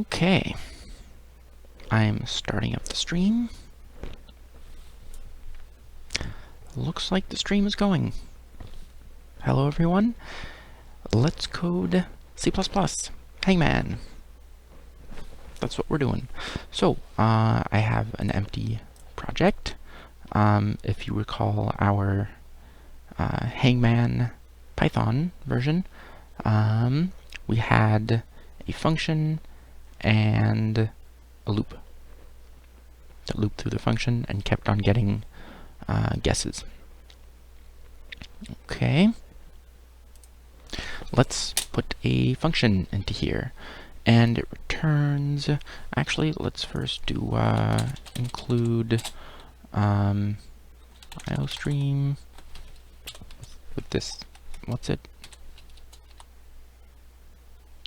Okay, I'm starting up the stream. Looks like the stream is going. Hello everyone, let's code C++, Hangman. That's what we're doing. So, I have an empty project. If you recall our Hangman Python version, we had a function and a loop that looped through the function and kept on getting guesses. Okay, let's put a function into here, and it returns. Actually, let's first do include iostream with this. What's it?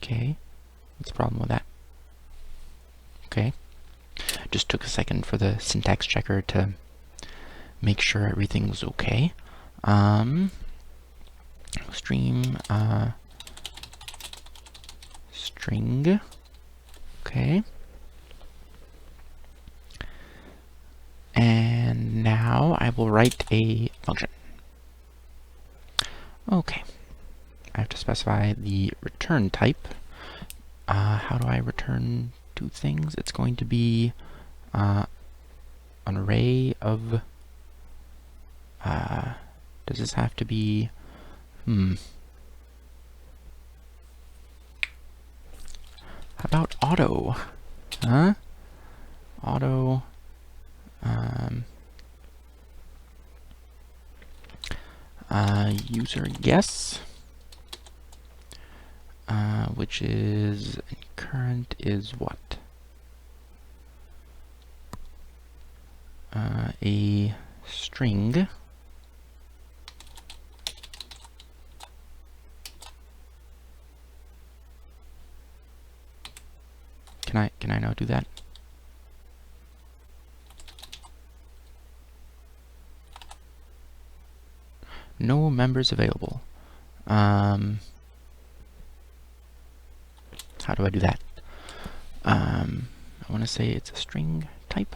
Okay, what's the problem with that? Okay, just took a second for the syntax checker to make sure everything was okay. Stream string. Okay. And now I will write a function. Okay. I have to specify the return type. How do I return two things? It's going to be an array of does this have to be how about auto? Huh? Auto UserGuest, which is current is what? A string. Can I now do that? No members available. How do I do that? I want to say it's a string type.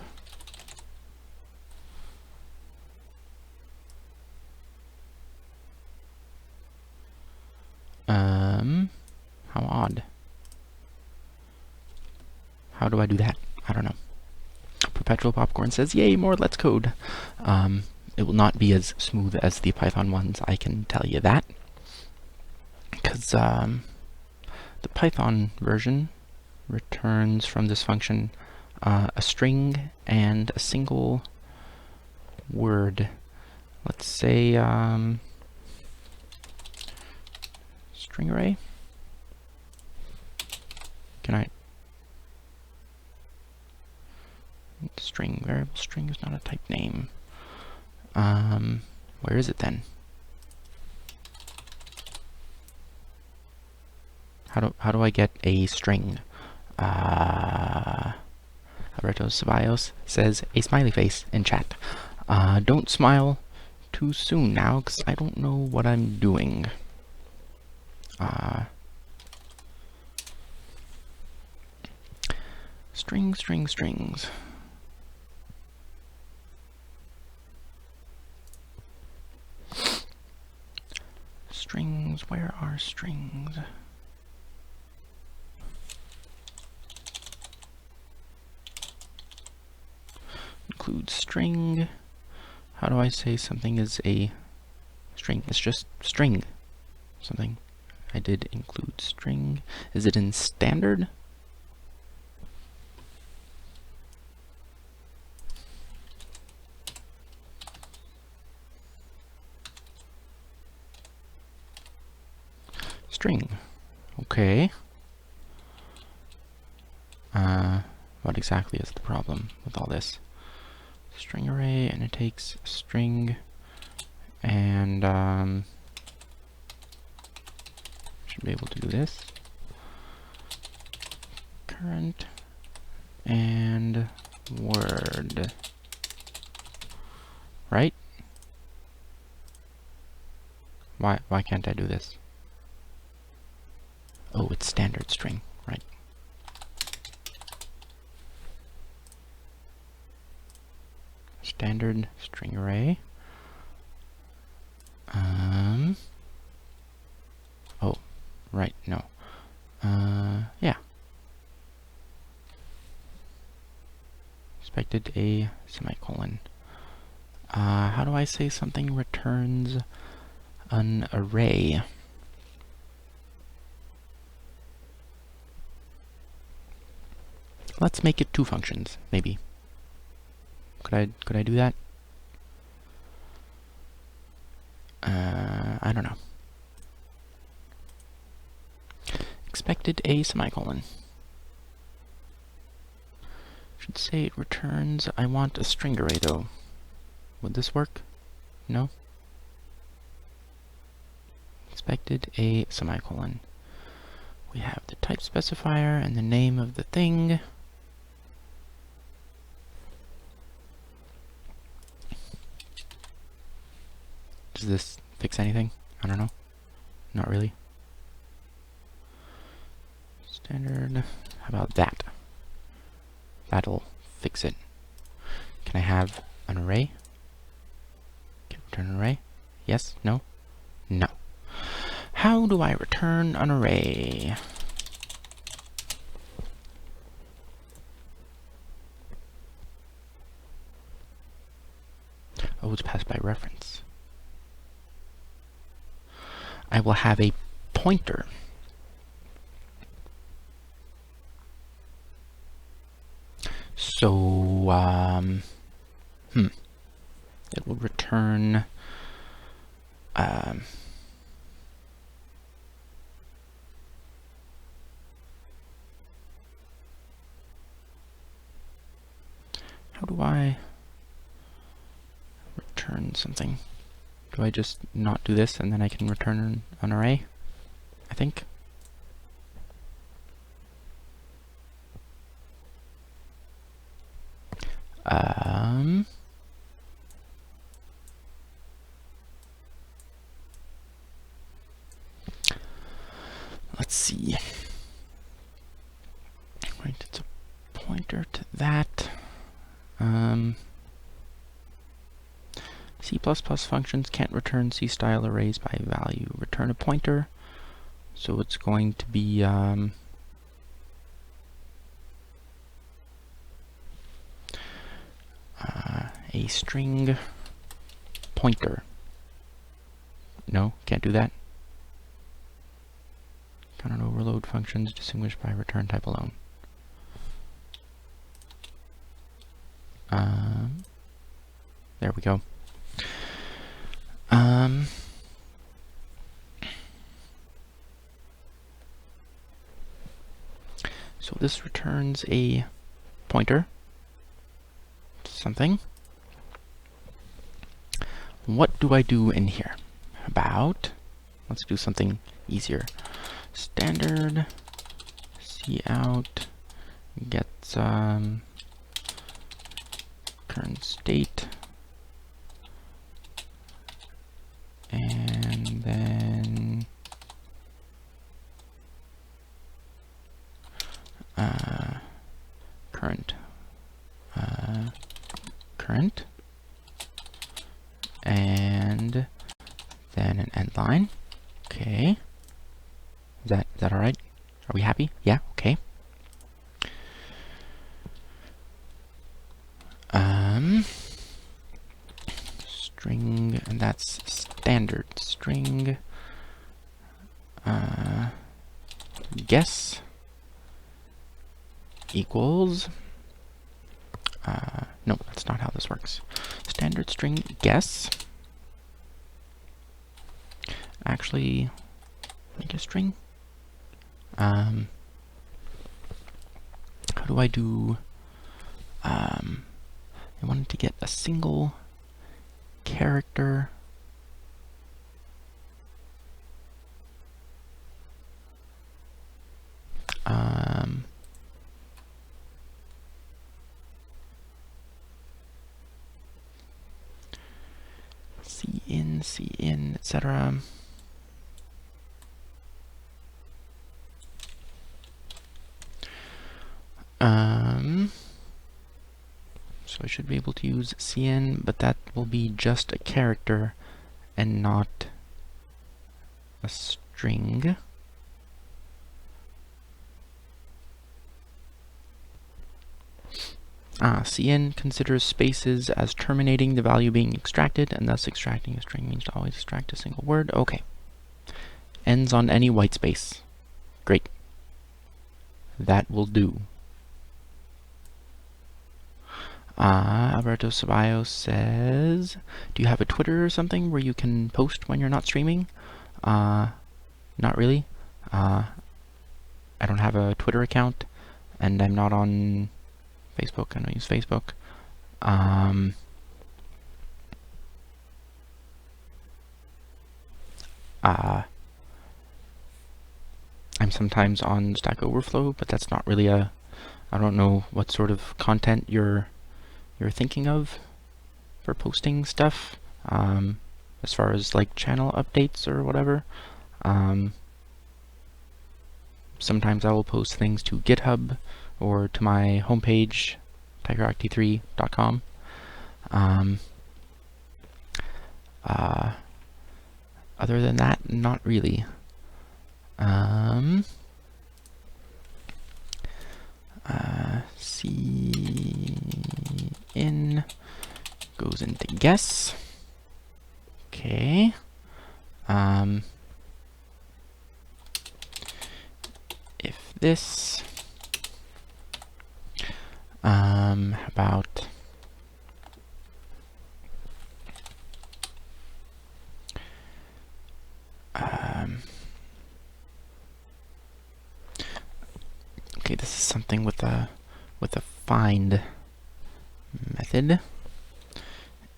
How odd. How do I do that? I don't know. Perpetual Popcorn says, yay, more Let's Code. It will not be as smooth as the Python ones, I can tell you that. Because the Python version returns from this function a string and a single word. Let's say string array. Can I? String, variable string is not a type name. Where is it then? How do I get a string? Alberto Ceballos says a smiley face in chat. Don't smile too soon now, because I don't know what I'm doing. Strings. Strings, where are strings? Include string. How do I say something is a string? It's just string. Something. I did include string. Is it in standard? String. Okay. What exactly is the problem with all this? String array, and it takes a string, and should be able to do this. Current and word. Right? Why can't I do this? Oh, it's standard string, right? standard string array. Oh, right, no. Yeah. Expected a semicolon. How do I say something returns an array? Let's make it two functions, maybe. Could I do that? I don't know. Expected a semicolon. Should say it returns. I want a string array though. Would this work? No? Expected a semicolon. We have the type specifier and the name of the thing. Does this fix anything? I don't know. Not really. Standard. How about that? That'll fix it. Can I have an array? Can I return an array? Yes? No? No. How do I return an array? Oh, it's passed by reference. I will have a pointer. So, it will return, how do I return something? Do I just not do this and then I can return an array? I think. Let's see. Right, it's a pointer to that. C++ functions can't return C-style arrays by value. Return a pointer. So it's going to be a string pointer. No, can't do that. Cannot overload functions distinguished by return type alone. There we go. So this returns a pointer to something. What do I do in here? About, let's do something easier. Standard cout gets current state, and then current, and then an end line. Okay. Is that all right? Are we happy? Yeah. Okay. String, and that's standard string. Guess equals. No, that's not how this works. Standard string guess. Actually, make a string. How do I do? I wanted to get a single character. cin, etc. So So I should be able to use cn, but that will be just a character and not a string. Cn considers spaces as terminating the value being extracted, and thus extracting a string means to always extract a single word. Okay. Ends on any white space. Great. That will do. Alberto Ceballos says, do you have a Twitter or something where you can post when you're not streaming? Not really. I don't have a Twitter account, and I'm not on Facebook. I don't use Facebook. I'm sometimes on Stack Overflow, but that's not really I don't know what sort of content you're thinking of for posting stuff, as far as like channel updates or whatever. Sometimes I will post things to GitHub or to my homepage, tigerocti3.com. Other than that, not really. Cin goes into guess. Okay. If this, how about okay, this is something with a find method.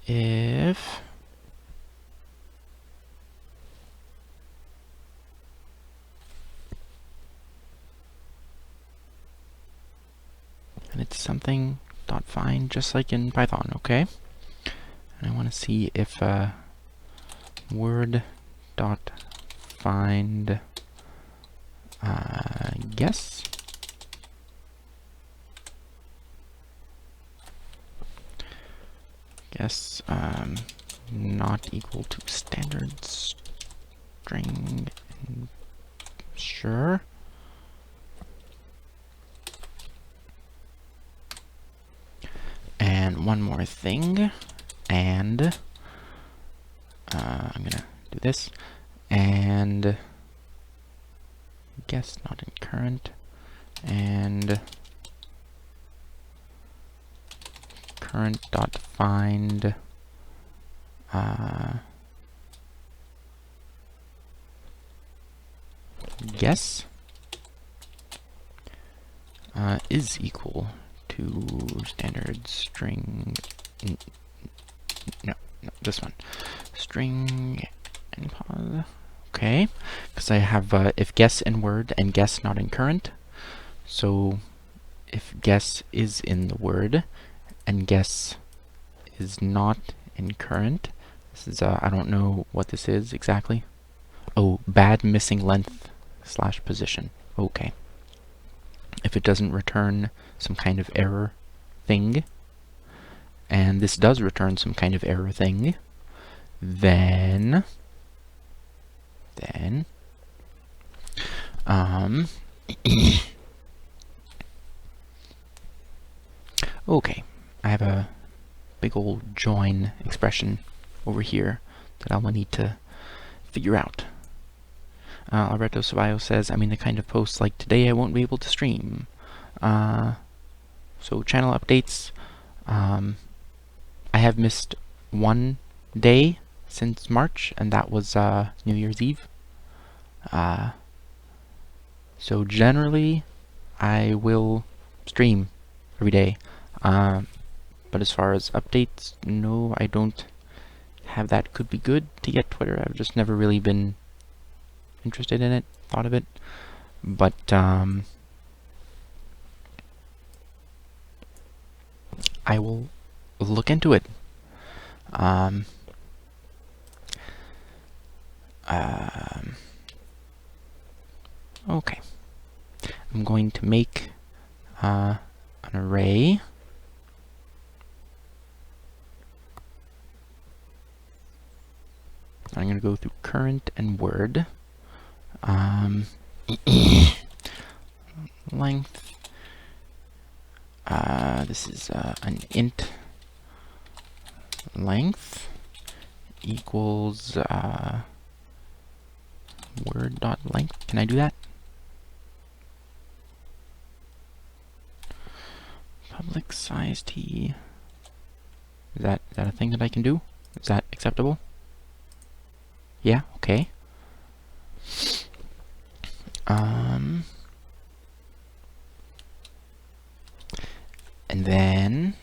If and it's something dot find, just like in Python, okay? And I want to see if word dot find guess not equal to standard string. Sure. And one more thing, and I'm gonna do this, and guess not in current, and current dot find guess is equal to standard string. No, this one. String and pause. Okay, because I have if guess in word and guess not in current. So if guess is in the word and guess is not in current, this is I don't know what this is exactly. Oh, bad missing length / position. Okay. If it doesn't return some kind of error thing, and this does return some kind of error thing, then okay, I have a big old join expression over here that I'll need to figure out. Alberto Ceballos says, I mean the kind of posts like today I won't be able to stream. So channel updates, I have missed one day since March, and that was New Year's Eve. So generally I will stream every day. But as far as updates, no, I don't have that. Could be good to get Twitter. I've just never really been interested in it, thought of it. But I will look into it. Okay. I'm going to make an array going to go through current and word. Length. This is an int length equals word.length. Can I do that? Public size t. Is that a thing that I can do? Is that acceptable? Yeah, okay. And then,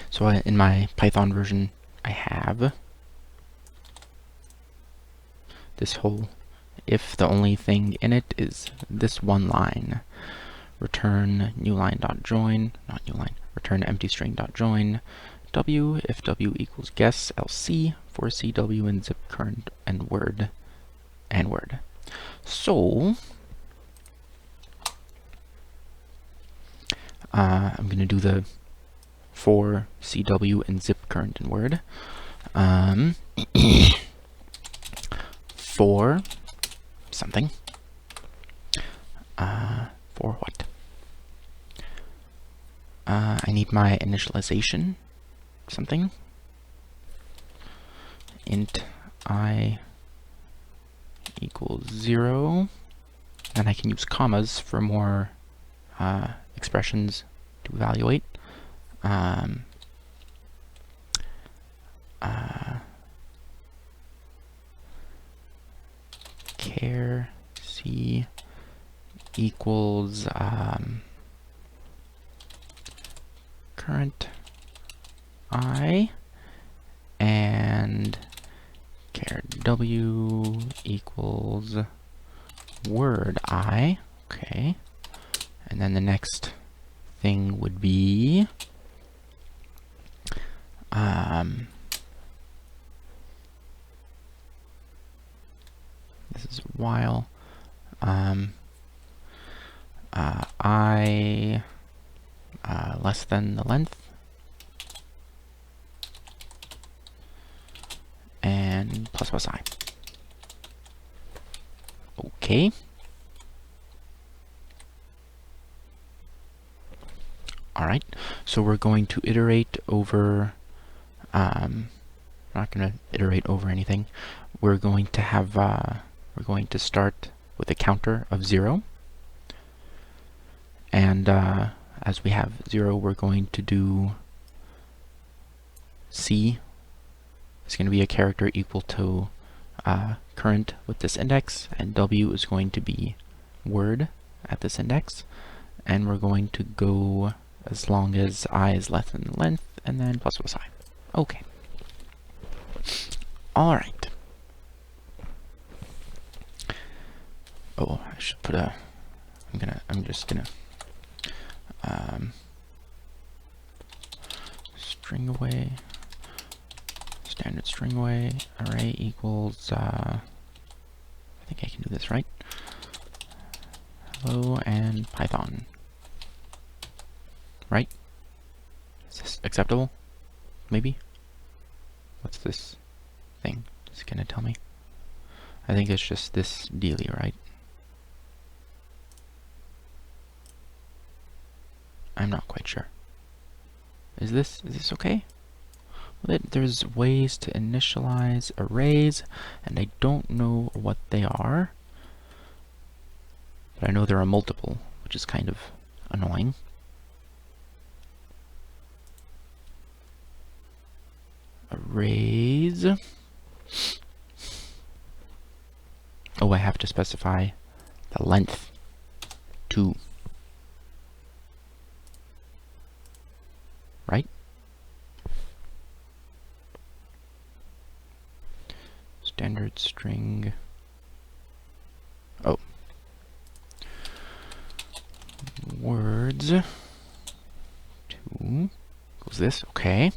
so in my Python version, I have this whole if the only thing in it is this one line. Return new line dot join, not new line, return empty string dot join, w if w equals guess, else c for cw and zip current and word So I'm going to do the for cw and zip current and word. For something. For what? I need my initialization something. Int I equals 0. And I can use commas for more expressions to evaluate. Char c equals current I and char w equals word I. Okay. And then the next thing would be this is while I less than the length and plus I. Okay. Alright, so we're going to iterate over, we're not going to iterate over anything. We're going to have, we're going to start with a counter of 0. And as we have 0, we're going to do C is going to be a character equal to current with this index, and W is going to be word at this index. And we're going to go as long as I is less than length, and then plus I. Okay. All right. Oh, I should put a. I'm just gonna. String away. Standard string away. Array equals. I think I can do this right. Hello and Python. Right? Is this acceptable? Maybe? What's this thing? Is it gonna tell me? I think it's just this dealie, right? I'm not quite sure. Is this okay? Well, there's ways to initialize arrays, and I don't know what they are. But I know there are multiple, which is kind of annoying. Arrays. Oh, I have to specify the length. 2. Right? Standard string. Oh. Words. 2 equals this. Okay.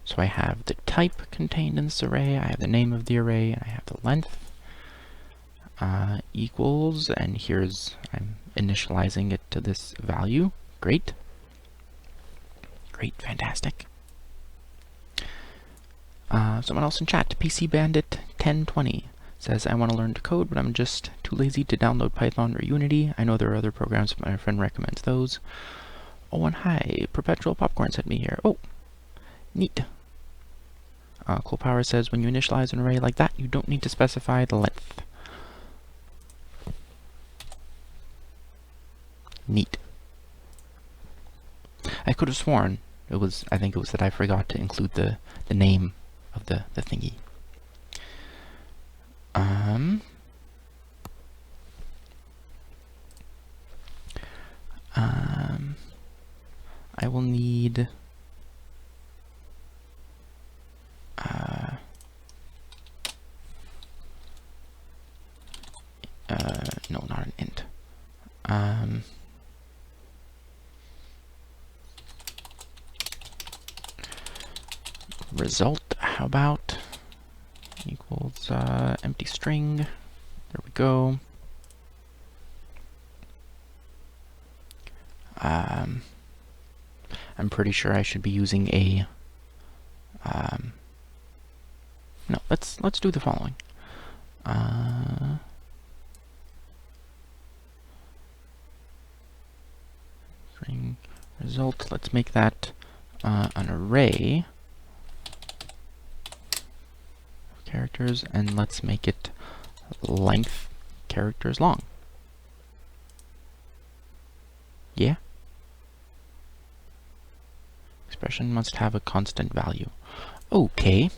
So I have the type contained in this array, I have the name of the array, and I have the length. Equals, and here's, I'm initializing it to this value. Great. Great, fantastic. Someone else in chat, PC Bandit 1020, says, I want to learn to code, but I'm just too lazy to download Python or Unity. I know there are other programs, but my friend recommends those. Oh, and hi, Perpetual Popcorn sent me here. Oh, neat. Cool Power says, when you initialize an array like that, you don't need to specify the length. Neat. I could have sworn I think it was that I forgot to include the name of the thingy. I will need no, not an int. Result, how about equals empty string. There we go. I'm pretty sure I should be using a no, let's do the following. String result, let's make that an array of characters, and let's make it length characters long. Yeah? Expression must have a constant value. Okay.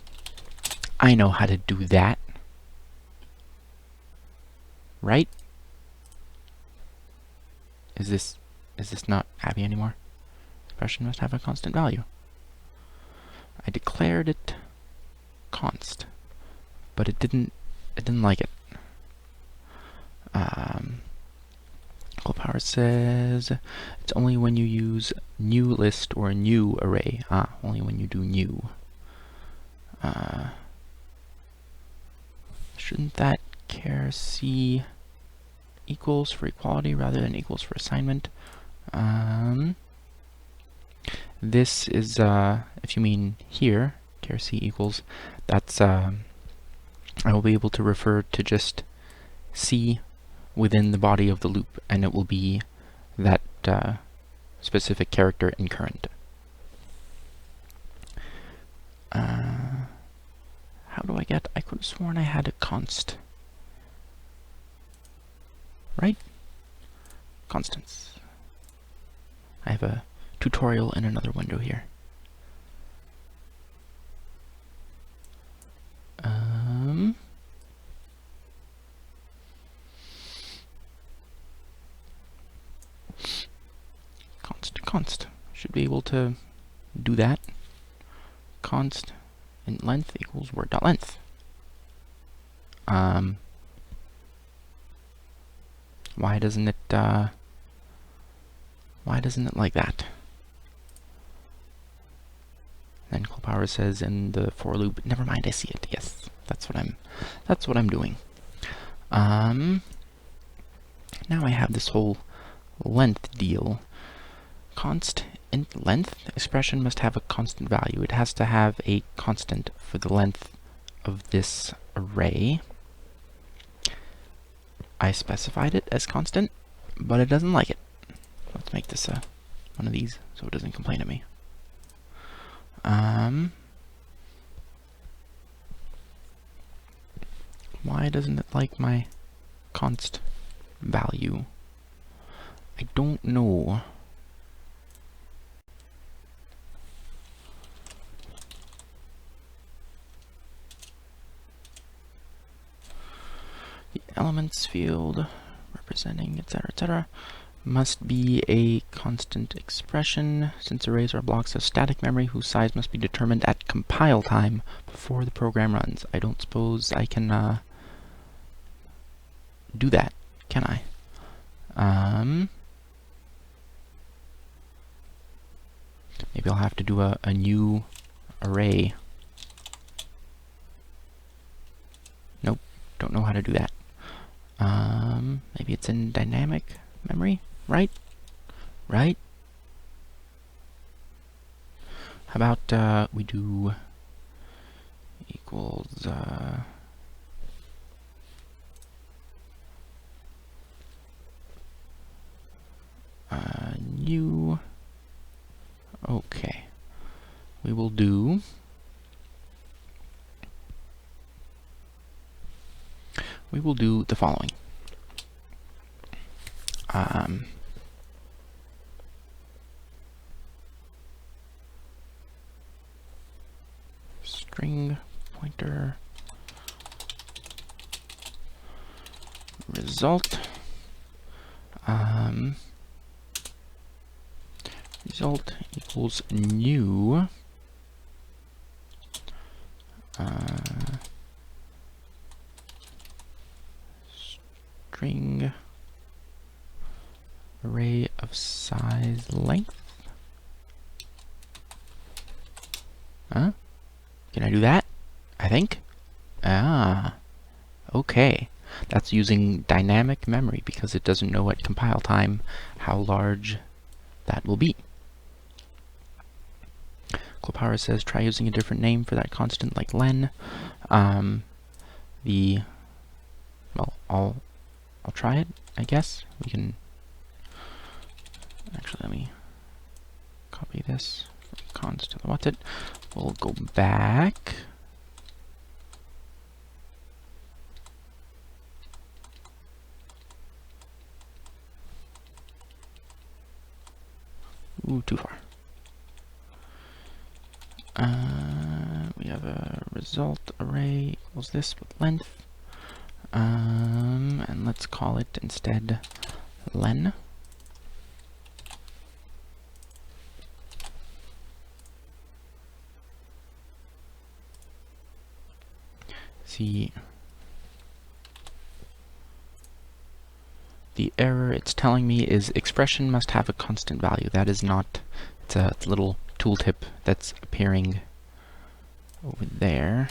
I know how to do that. Right? Is this not happy anymore? Expression must have a constant value. I declared it const, but it didn't like it. Cool Power says it's only when you use new list or new array. Only when you do new. Shouldn't that char c equals for equality rather than equals for assignment? This is, if you mean here, char c equals, that's, I will be able to refer to just c within the body of the loop, and it will be that specific character in current. How do I get? I could have sworn I had a const. Right? Constants. I have a tutorial in another window here. Const. Should be able to do that. Const int length equals word.length. Why doesn't it like that? Then Cool Power says in the for loop, never mind, I see it. Yes, that's what I'm doing. Now I have this whole length deal. Const int length expression must have a constant value. It has to have a constant for the length of this array. I specified it as constant, but it doesn't like it. Let's make this one of these so it doesn't complain at me. Why doesn't it like my const value? I don't know. The elements field representing etc. must be a constant expression, since arrays are blocks of static memory whose size must be determined at compile time before the program runs. I don't suppose I can do that, can I? Maybe I'll have to do a new array. Nope, don't know how to do that. Maybe it's in dynamic memory, right? Right? How about we do equals new. Okay, we will do the following. String pointer result. Result equals new string array of size length. Huh? Can I do that? I think. Ah, okay. That's using dynamic memory because it doesn't know at compile time how large that will be. Klopara says try using a different name for that constant like len. Well, I'll try it, I guess. We can actually, let me copy this. Const to the what's it. We'll go back. Ooh, too far. We have a result array equals this with length. And let's call it instead len. See, the error it's telling me is expression must have a constant value. That is not, it's a little tooltip that's appearing over there.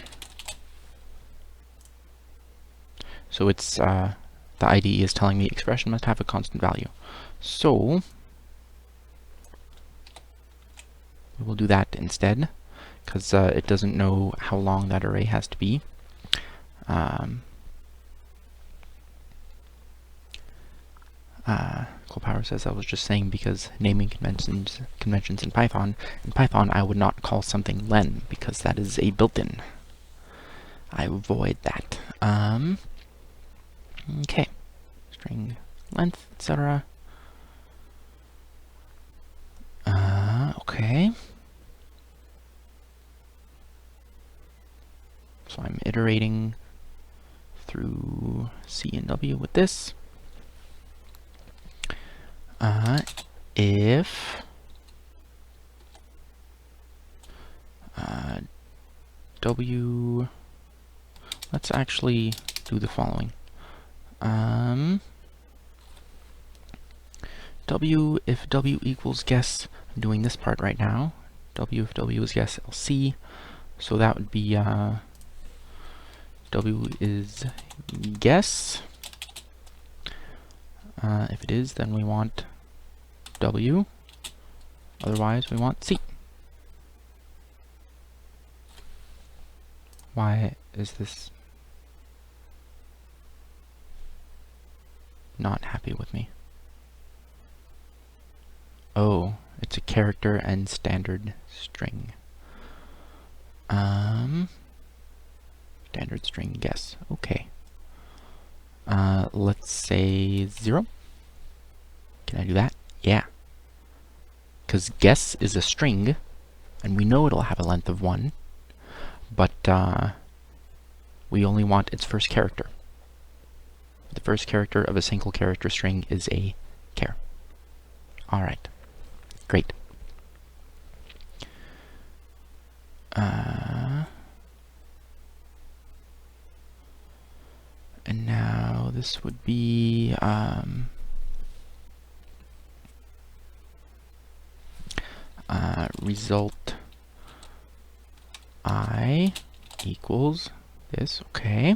So it's, the IDE is telling me expression must have a constant value. So, we will do that instead, because it doesn't know how long that array has to be. Klopara says I was just saying because naming conventions in Python I would not call something len because that is a built-in. I avoid that. Okay, string length, etc. Okay. So I'm iterating through C and W with this. If W, let's actually do the following. W, if W equals guess, I'm doing this part right now. W, if W is guess, LC. So that would be W is guess. If it is, then we want W. Otherwise, we want C. Why is this not happy with me? Oh, it's a character and standard string. Standard string guess. Okay. Let's say 0. Can I do that? Yeah. Because guess is a string, and we know it'll have a length of 1, but we only want its first character. The first character of a single character string is a char. Alright. Great. And now this would be result I equals this. Okay.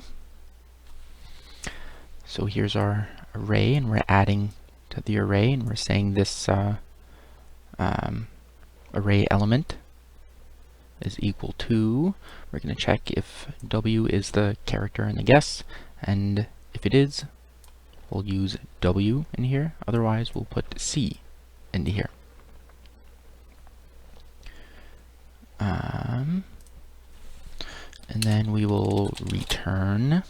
So here's our array, and we're adding to the array, and we're saying this array element is equal to, we're going to check if W is the character in the guess, and if it is, we'll use W in here, otherwise we'll put C into here. And then we will return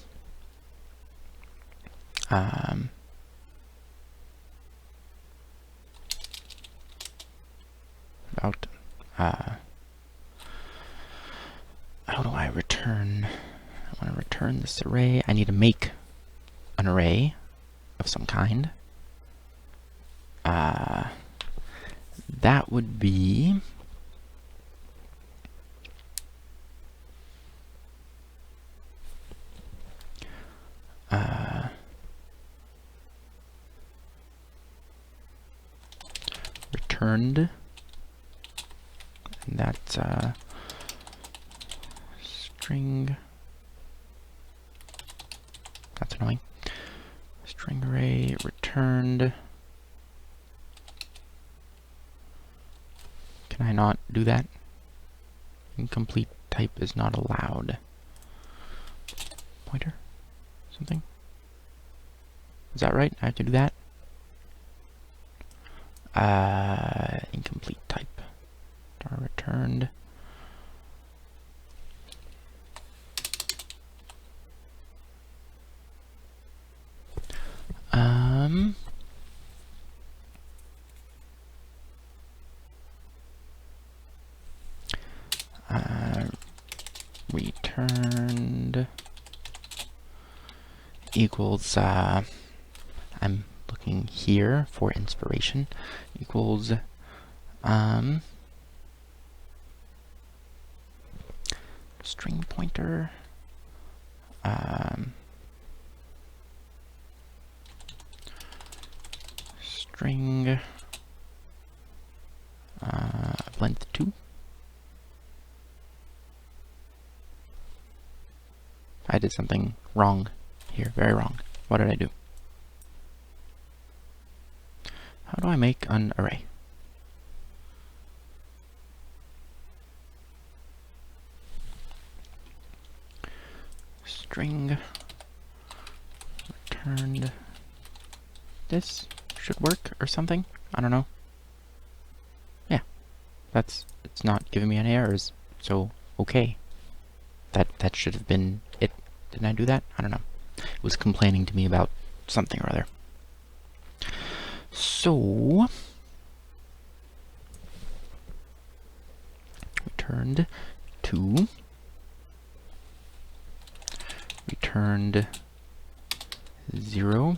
about how do I return? I want to return this array. I need to make an array of some kind. That would be returned, and that's string. That's annoying. String array returned. Can I not do that? Incomplete type is not allowed. Pointer? Something? Is that right? I have to do that? Incomplete type. Returned. Returned equals, I'm looking here for inspiration, equals, string pointer, string, length 2. I did something wrong here, very wrong. What did I do? How do I make an array? String returned. This should work or something. I don't know. Yeah, it's not giving me any errors, so okay. That should have been it. Didn't I do that? I don't know. It was complaining to me about something or other. So returned 2, returned 0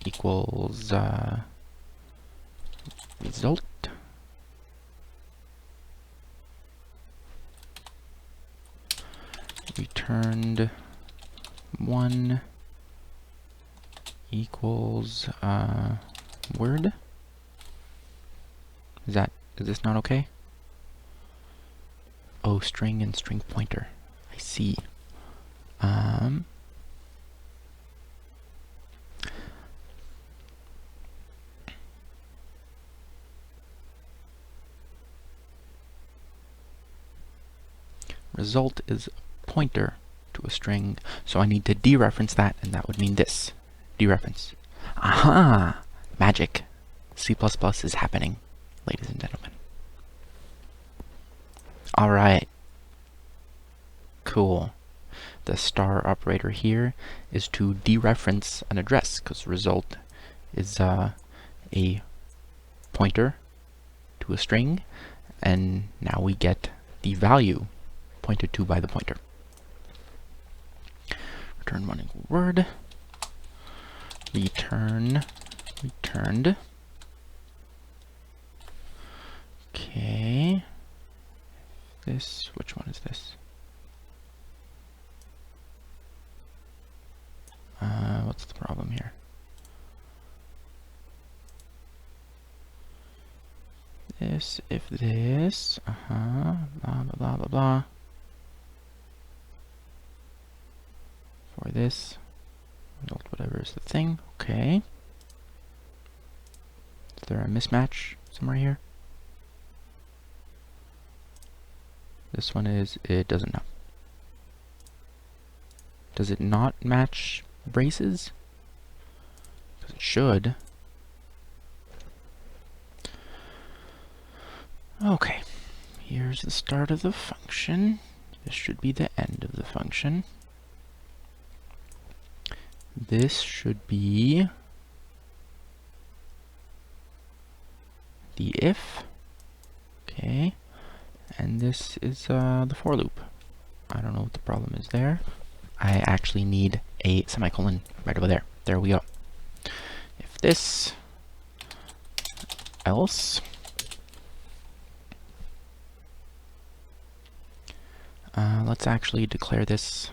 equals result. Returned 1 equals word. Is this not okay? Oh, string and string pointer. I see. Result is pointer to a string, so I need to dereference that, and that would mean this. Dereference. Aha! Magic. C++ is happening, ladies and gentlemen. Alright. Cool. The star operator here is to dereference an address, because result is a pointer to a string, and now we get the value pointed to by the pointer. Return 1 equal word. Return returned. Okay. This, which one is this? What's the problem here? This, if this, blah, blah, blah, blah, blah. For this, result whatever is the thing, okay. Is there a mismatch somewhere here? This one is, it doesn't know. Does it not match braces? Because it should. Okay, here's the start of the function. This should be the end of the function. This should be the if. Okay, and this is the for loop. I don't know what the problem is there. I actually need a semicolon right over there. There we go. If this, else. Let's actually declare this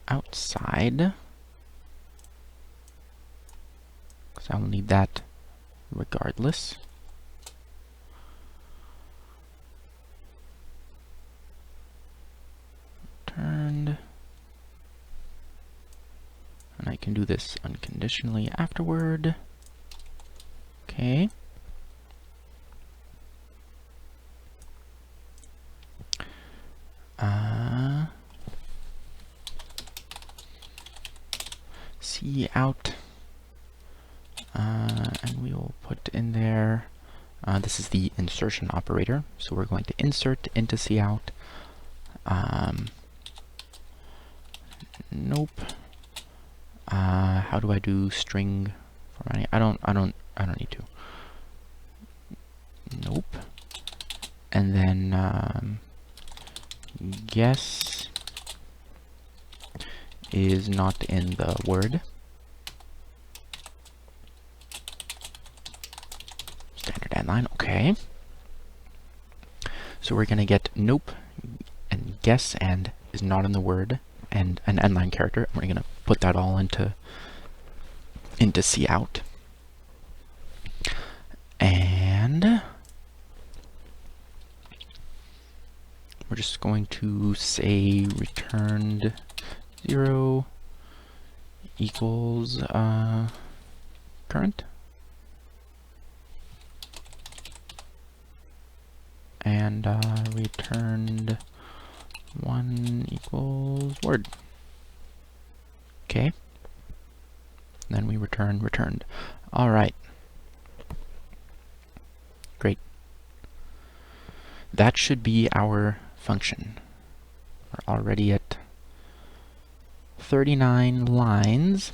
outside, because I will need that regardless. Turned. And I can do this unconditionally afterward. Okay. C out, and we will put in there, this is the insertion operator, so we're going to insert into C out. Nope. How do I do string formatting? I don't need to. Nope. And then guess is not in the word. Standard endline, okay. So we're gonna get nope and guess and is not in the word and an endline character. We're gonna put that all into C out. And we're just going to say returned 0 equals current, and returned 1 equals word. Okay. And then we return returned. All right. Great. That should be our function. We're already at 39 lines.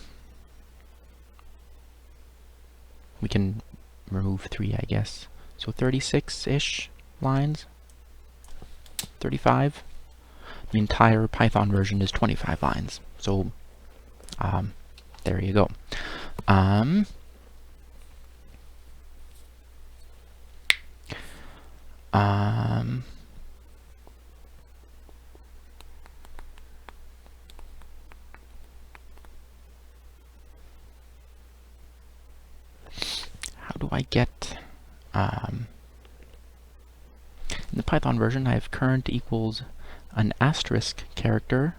We can remove 3, I guess. So 36-ish lines. 35. The entire Python version is 25 lines. So, there you go. How do I get, in the Python version, I have current equals an asterisk character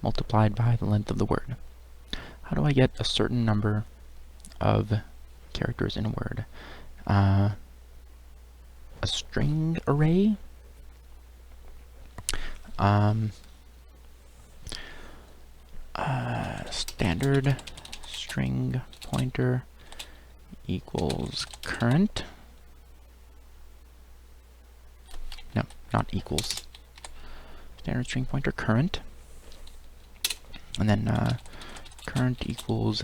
multiplied by the length of the word. How do I get a certain number of characters in a word? A string array? Standard string pointer equals current. No, not equals. Standard string pointer current. And then current equals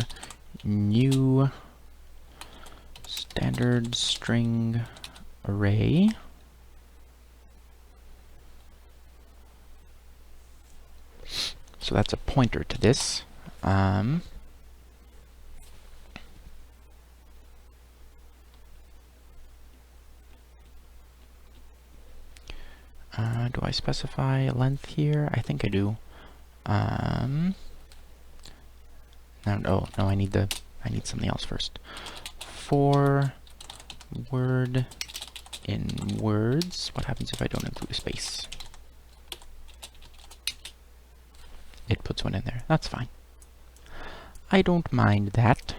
new standard string array. So that's a pointer to this. Do I specify a length here? I think I do. No, I need something else first. For word in words, what happens if I don't include a space? It puts one in there. That's fine. I don't mind that.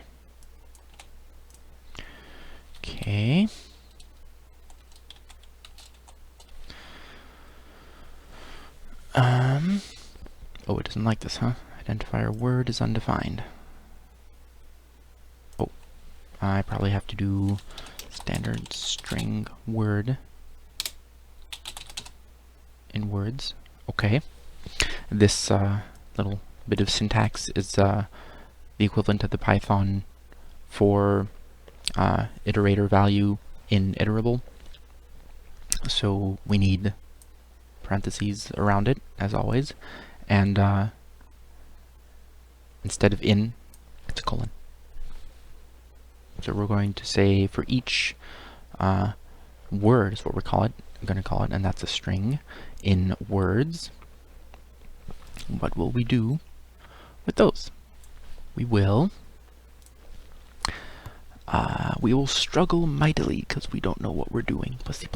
Okay. Oh, it doesn't like this, huh? Identifier word is undefined. Oh, I probably have to do standard string word in words. Okay. This little bit of syntax is the equivalent of the Python for iterator value in Iterable. So we need parentheses around it, as always, and instead of in, it's a colon. So we're going to say for each word is what I'm going to call it, and that's a string in words. What will we do with those? We will struggle mightily because we don't know what we're doing with C++,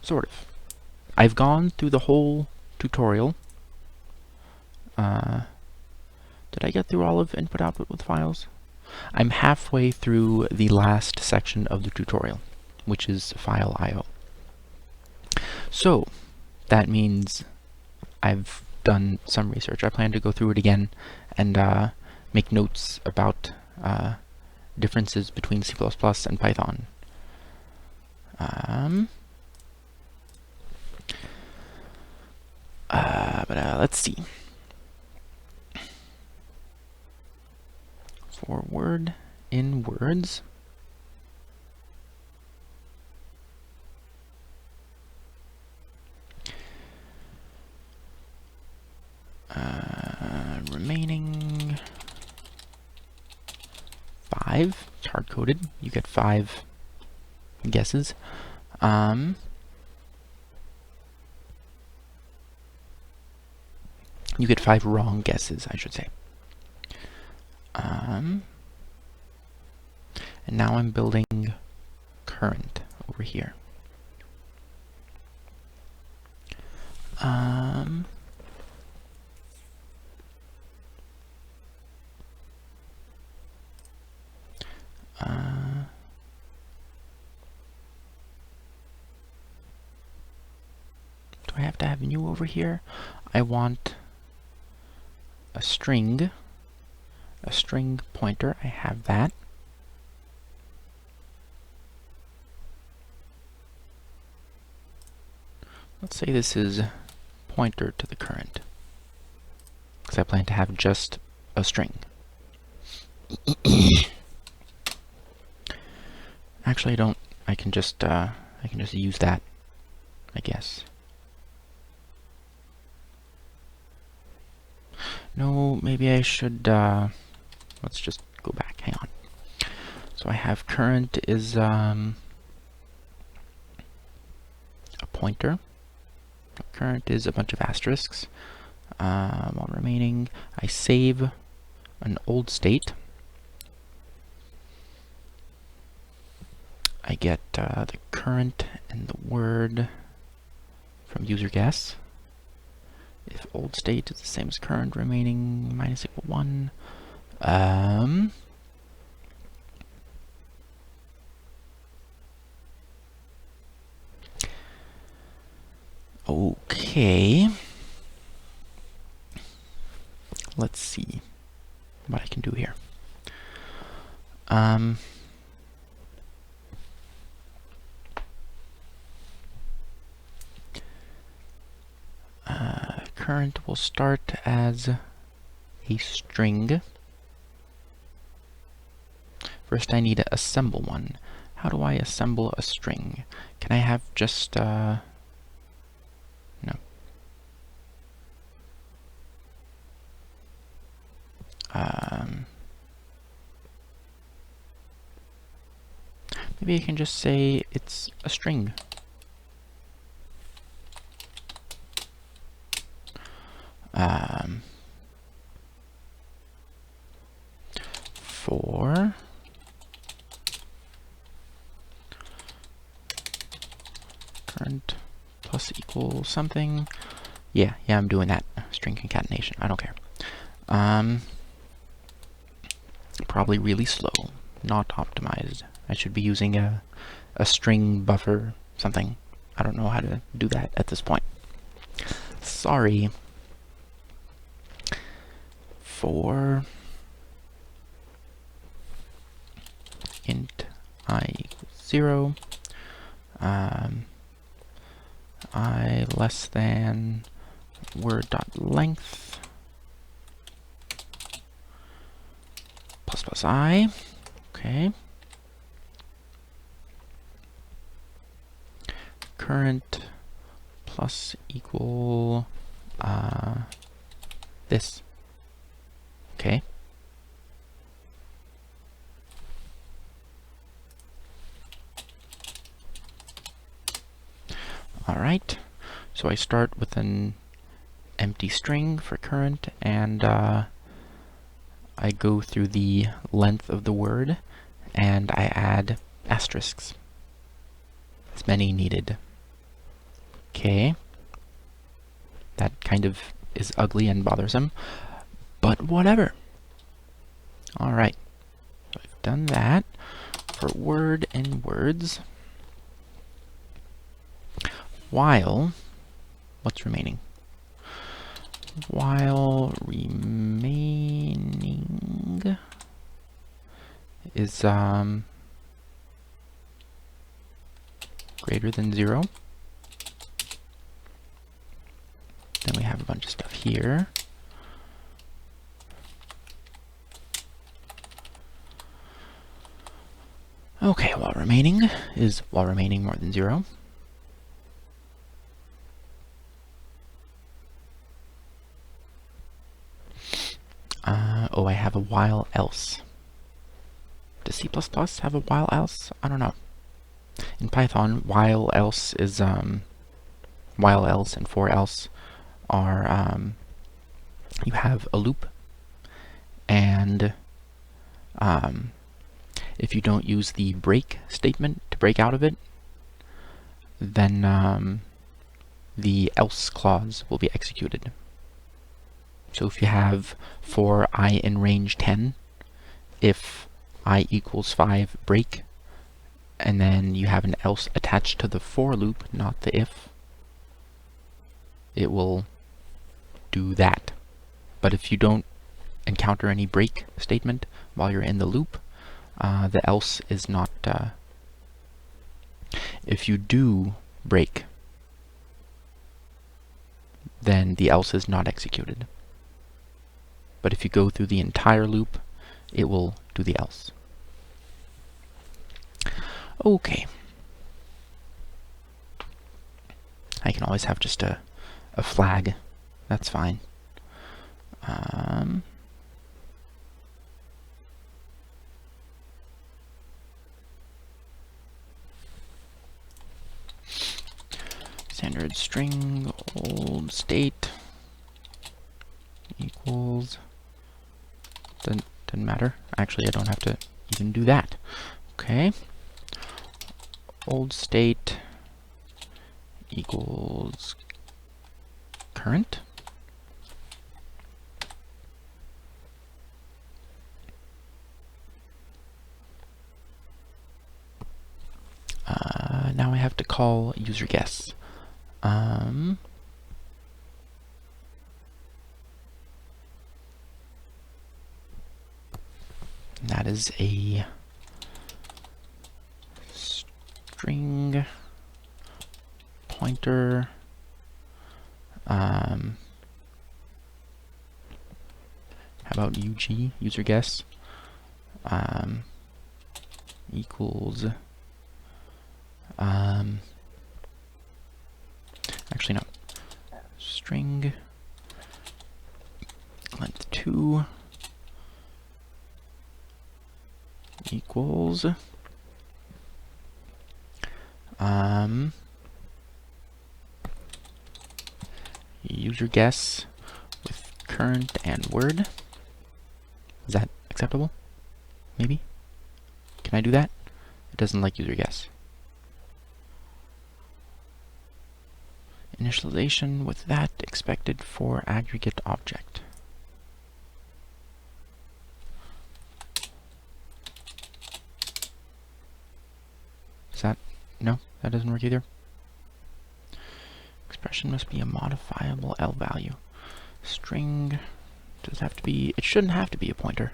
sort of. I've gone through the whole tutorial. Did I get through all of input-output with files? I'm halfway through the last section of the tutorial, which is file I/O. So that means I've done some research. I plan to go through it again and make notes about differences between C++ and Python. Let's see. For word in words, remaining 5. It's hard-coded. You get 5 guesses. You get 5 wrong guesses, I should say. And now I'm building current over here. Do I have to have new over here? I want a string pointer. I have that. Let's say this is pointer to the current, because I plan to have just a string. Actually, I don't. I can just use that, I guess. No, maybe I should. Let's just go back. Hang on. So I have current is a pointer. Current is a bunch of asterisks. While remaining, I save an old state. I get the current and the word from UserGuest. If old state is the same as current, remaining minus equal 1. Okay. Let's see what I can do here. Current will start as a string. First I need to assemble one. How do I assemble a string? Can I have just no. Maybe I can just say it's a string. For current plus equal something. Yeah, I'm doing that. String concatenation. I don't care. Probably really slow. Not optimized. I should be using a string buffer something. I don't know how to do that at this point. Sorry. for int I equals 0, I less than word.length plus plus I. Okay. Current plus equal this. Okay. Alright, so I start with an empty string for current, and I go through the length of the word, and I add asterisks, as many needed. Okay, that kind of is ugly and bothersome, but whatever. Alright, so I've done that for word in words. While, what's remaining? While remaining is greater than 0. Then we have a bunch of stuff here. Okay, while remaining is while remaining more than 0. Oh, I have a while else. Does C++ have a while else? I don't know. In Python, while else is while else and for else are you have a loop, and if you don't use the break statement to break out of it, then the else clause will be executed. So if you have for I in range 10, if I equals 5 break, and then you have an else attached to the for loop, not the if, it will do that. But if you don't encounter any break statement while you're in the loop, the else is not. If you do break, then the else is not executed. But if you go through the entire loop, it will do the else. Okay. I can always have just a flag. That's fine. Standard string old state equals, doesn't matter. Actually, I don't have to even do that. Okay. Old state equals current. Now I have to call UserGuest. That is a string pointer. How about UG, UserGuest, equals, actually no, string length 2 equals UserGuest with current and word. Is that acceptable? Maybe? Can I do that? It doesn't like UserGuest. Initialization with that expected for aggregate object. Is that, no, that doesn't work either. Expression must be a modifiable L value. String Does it have to be? It shouldn't have to be a pointer.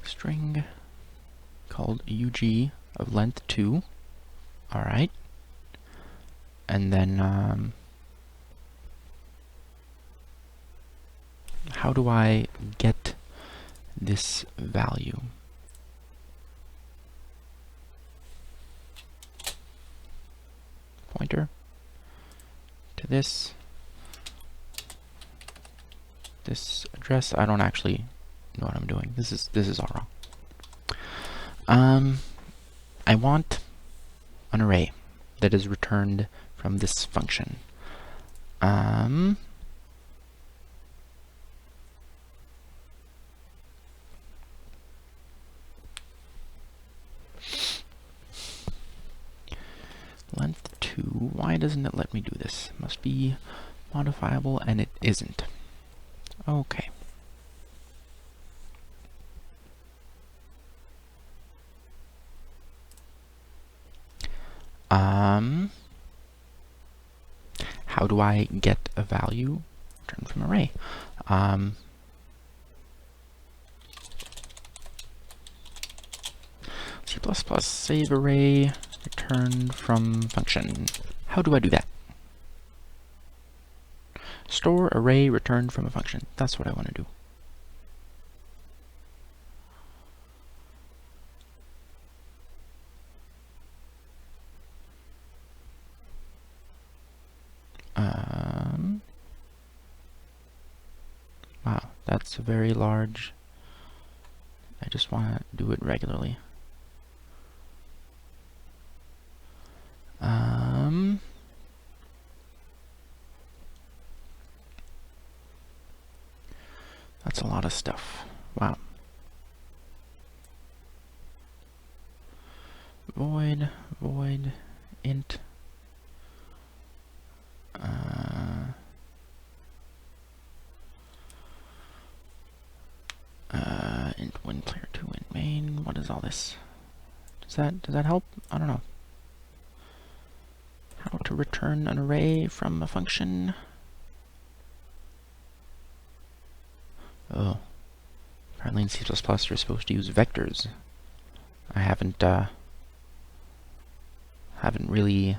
String called UG of length 2. Alright. And then, how do I get this value? Pointer to this address. I don't actually know what I'm doing. This is all wrong. I want an array that is returned from this function. Length 2. Why doesn't it let me do this? Must be modifiable, and it isn't. Okay. How do I get a value returned from array? C++ save array return from function. How do I do that? Store array returned from a function. That's what I want to do. Wow, that's very large. I just want to do it regularly. That's a lot of stuff. Wow. Void int int when player 2 int main. What is all this? Does that help? I don't know. How to return an array from a function? Oh, apparently in C++ you're supposed to use vectors. I haven't really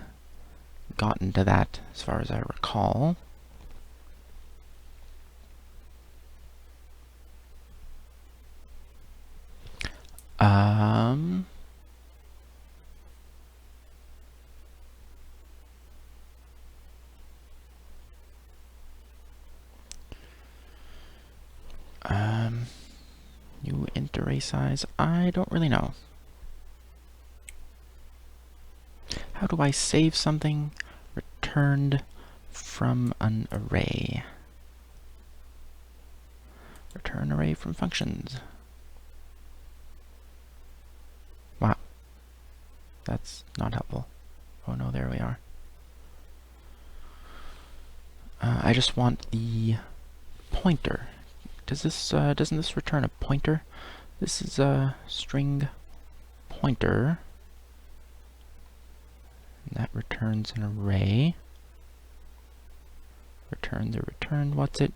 gotten to that as far as I recall. New int array size. I don't really know. How do I save something returned from an array? Return array from functions. Wow. That's not helpful. Oh no, there we are. I just want the pointer. Doesn't this return a pointer? This is a string pointer. And that returns an array. Return the return. What's it?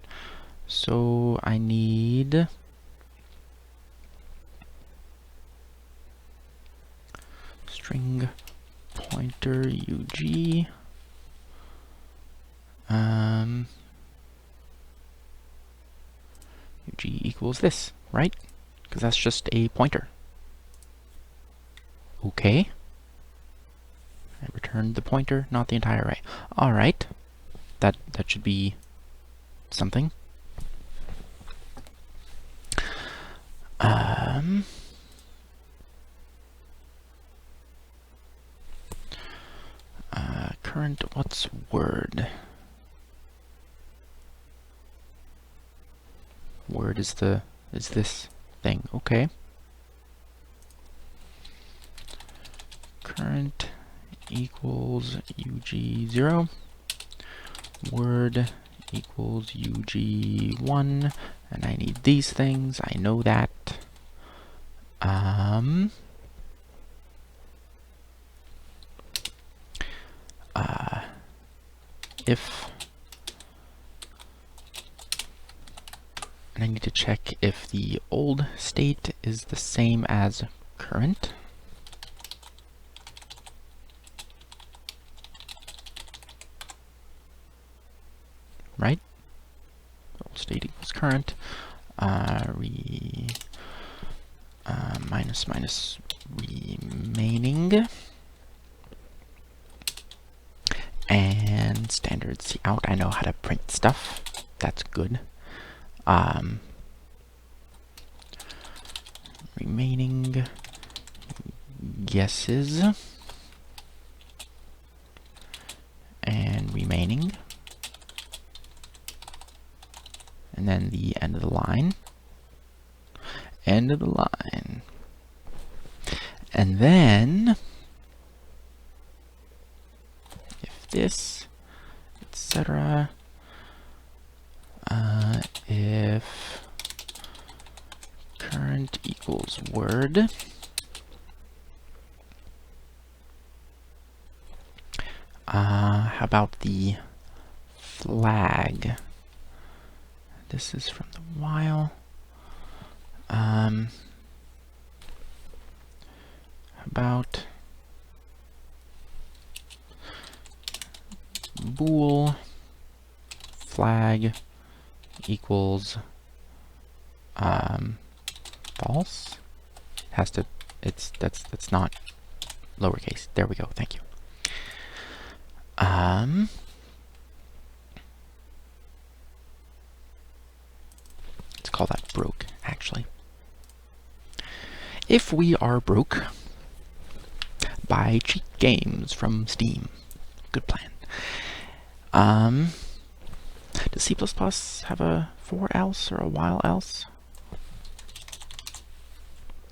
So I need string pointer UG. UG equals this, right? Because that's just a pointer. Okay. I returned the pointer, not the entire array. All right. That should be something. Current, what's word? Word is this thing. Okay. Current equals UG0. Word equals UG1. And I need these things. I know that. if, and I need to check if the old state is the same as current. Right? Old state equals current. Minus remaining. And standard cout. I know how to print stuff. That's good. Remaining guesses. And remaining. And then the end of the line. End of the line. And then, if this, etc., if current equals word, how about the flag? This is from the while. How about bool flag equals false? Has to, that's not lowercase. There we go, thank you. Let's call that broke, actually. If we are broke, buy cheap games from Steam. Good plan. Does C++ have a for else or a while else?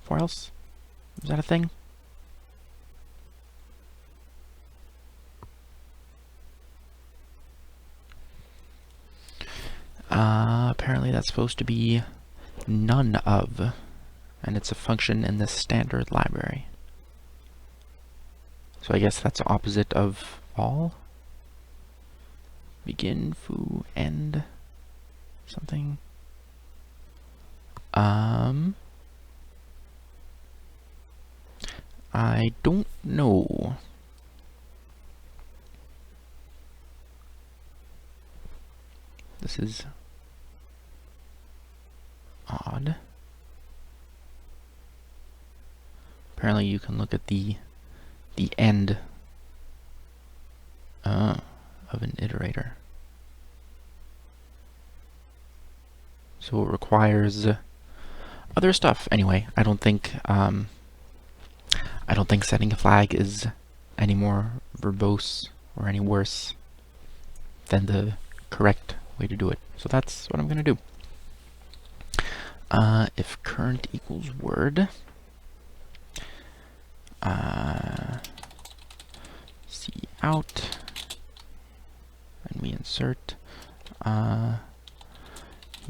For else? Is that a thing? Apparently that's supposed to be none of, and it's a function in the standard library. So I guess that's the opposite of all. Begin, foo, end, something. I don't know. This is odd. Apparently you can look at the end of an iterator. So it requires other stuff. Anyway, I don't think setting a flag is any more verbose or any worse than the correct way to do it. So that's what I'm going to do. If current equals word, cout, and we insert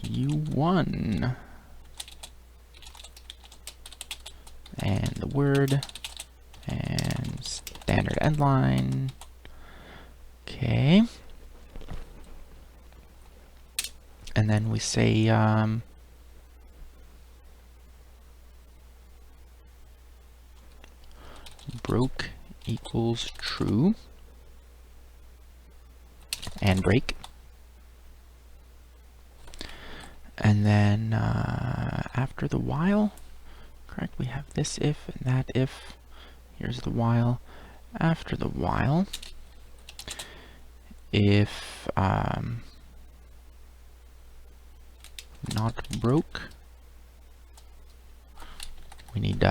u1 and the word and standard end line. Okay. And then we say broke equals true and break. And then after the while, correct, we have this if and that if. Here's the while. After the while, if not broke, we need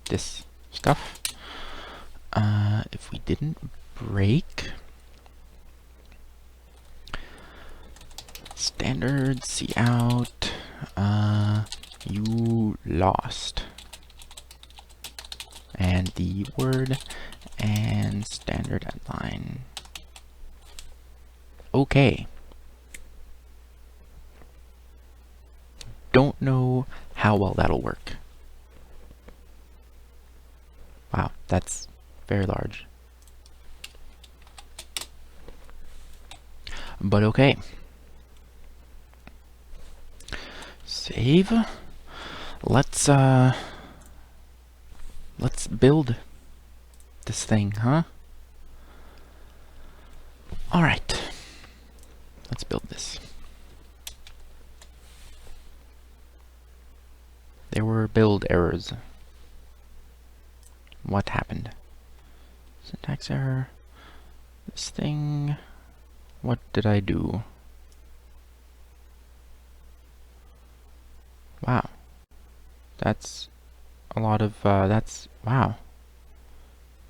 this stuff. If we didn't break, standard cout, you lost, and the word and standard endline. Okay. Don't know how well that'll work. Wow, that's very large. But okay. Save. Let's build this thing, huh? All right. Let's build this. There were build errors. What happened? Syntax error. This thing. What did I do? Wow. That's a lot of, wow.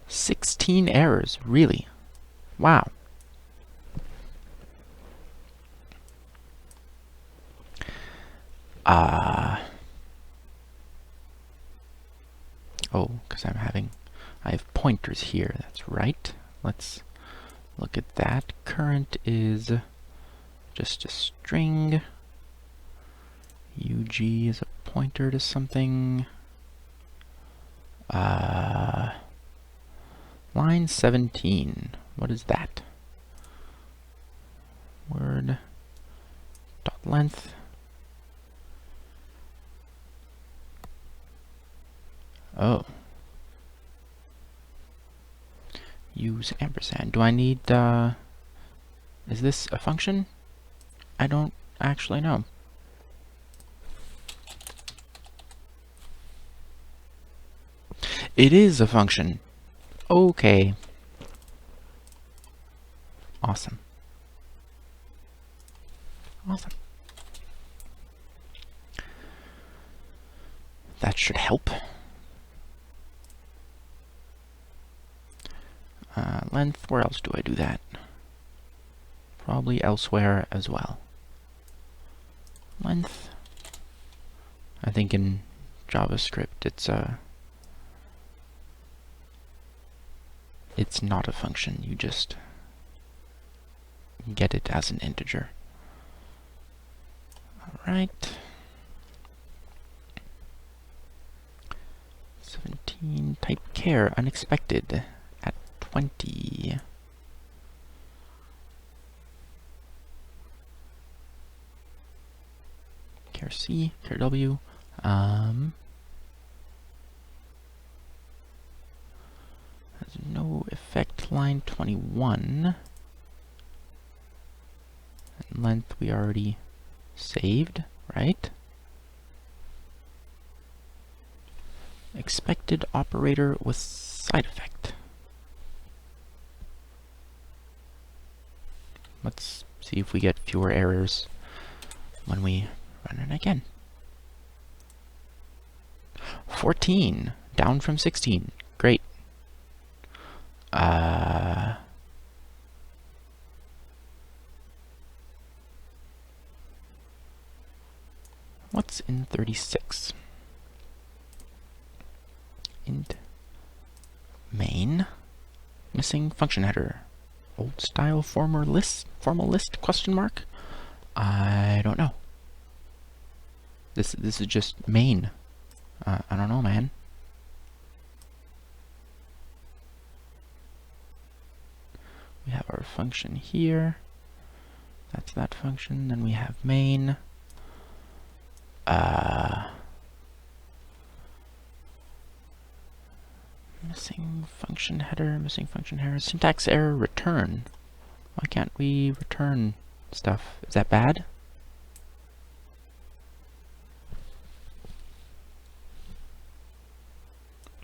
16 errors, really? Wow. Oh, because I have pointers here, that's right. Let's look at that. Current is just a string. UG is a pointer to something. Line 17. What is that? Word dot length. Oh. Use ampersand. Do I need, is this a function? I don't actually know. It is a function. Okay. Awesome. Awesome. That should help. Length, where else do I do that? Probably elsewhere as well. Length. I think in JavaScript it's not a function, you just get it as an integer. Alright. 17, type char, unexpected, at 20. Char C, char W. Has no effect, line 21. And length we already saved, right? Expected operator with side effect. Let's see if we get fewer errors when we run it again. 14, down from 16. Great. What's in 36? Int main, missing function header. Old style formal list question mark? I don't know. This is just main. I don't know, man. We have our function here. That's that function. Then we have main. Missing function header, syntax error, return. Why can't we return stuff? Is that bad?